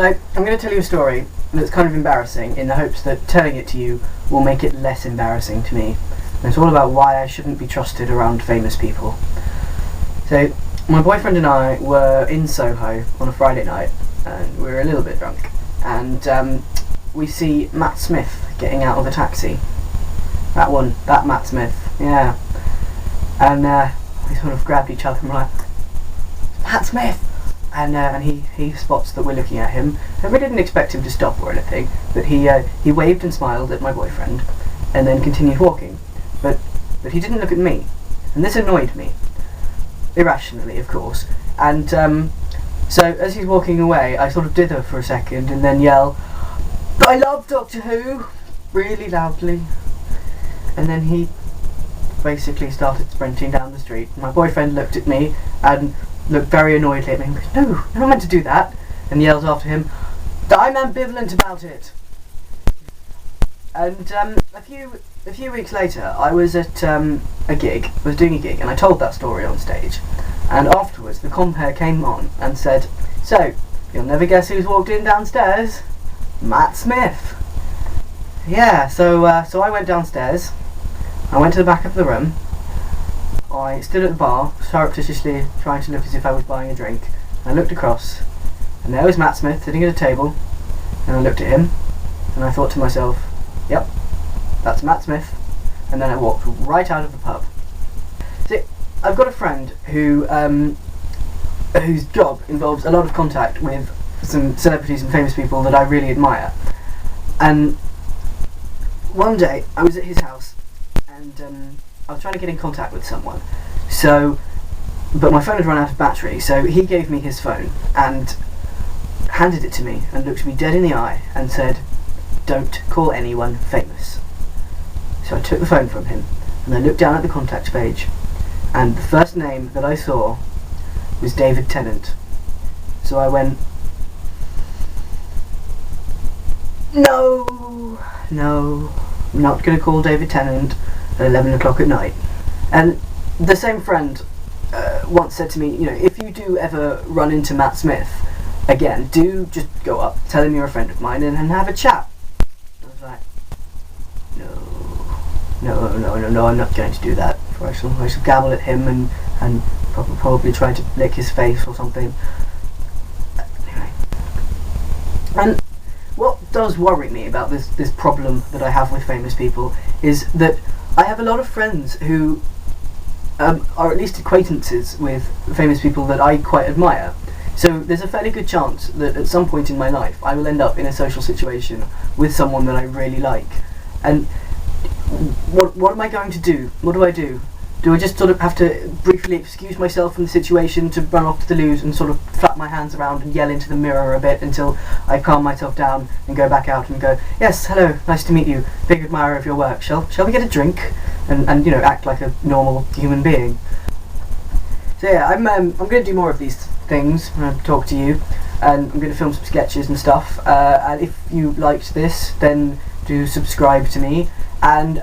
So I'm going to tell you a story that's kind of embarrassing in the hopes that telling it to you will make it less embarrassing to me. And it's all about why I shouldn't be trusted around famous people. So my boyfriend and I were in Soho on a Friday night and we were a little bit drunk, and we see Matt Smith getting out of a taxi. That Matt Smith, yeah. And we sort of grabbed each other and were like, Matt Smith! And he spots that we're looking at him, and we didn't expect him to stop or anything, but he waved and smiled at my boyfriend, and then continued walking. But he didn't look at me, and this annoyed me, irrationally, of course. And so as he's walking away, I sort of dither for a second, and then yell, "I love Doctor Who!" really loudly. And then he basically started sprinting down the street. My boyfriend looked at me and looked very annoyedly at me and goes, "No, you're not meant to do that," and yells after him, "I'm ambivalent about it." And a few weeks later, I was at a gig. I was doing a gig, and I told that story on stage. And afterwards, the compere came on and said, "So, you'll never guess who's walked in downstairs? Matt Smith." Yeah, so I went downstairs. I went to the back of the room. I stood at the bar, surreptitiously trying to look as if I was buying a drink. I looked across, and there was Matt Smith sitting at a table, and I looked at him, and I thought to myself, yep, that's Matt Smith, and then I walked right out of the pub. See, I've got a friend who, whose job involves a lot of contact with some celebrities and famous people that I really admire, and one day I was at his house, and I was trying to get in contact with someone, but my phone had run out of battery, so he gave me his phone and handed it to me and looked me dead in the eye and said, "Don't call anyone famous." So I took the phone from him and I looked down at the contact page, and the first name that I saw was David Tennant. So I went, no, I'm not going to call David Tennant at 11 o'clock at night. And the same friend once said to me, if you do ever run into Matt Smith again, do just go up, tell him you're a friend of mine, and have a chat. I was like, no, I'm not going to do that. For I shall gabble at him and probably try to lick his face or something. Anyway. And what does worry me about this problem that I have with famous people is that I have a lot of friends who are at least acquaintances with famous people that I quite admire. So there's a fairly good chance that at some point in my life I will end up in a social situation with someone that I really like. And what am I going to do? What do I do? Do I just sort of have to briefly excuse myself from the situation to run off to the loo and sort of flap my hands around and yell into the mirror a bit until I calm myself down and go back out and go, "Yes, hello, nice to meet you, big admirer of your work. Shall we get a drink?" and act like a normal human being. So yeah, I'm going to do more of these things. I'm going to talk to you, and I'm going to film some sketches and stuff. And if you liked this, then do subscribe to me and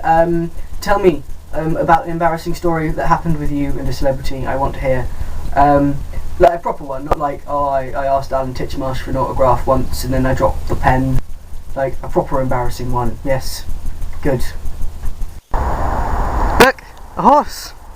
tell me about an embarrassing story that happened with you and a celebrity. I want to hear. Like a proper one, not like, I asked Alan Titchmarsh for an autograph once and then I dropped the pen. Like a proper embarrassing one. Yes. Good. Look! A horse!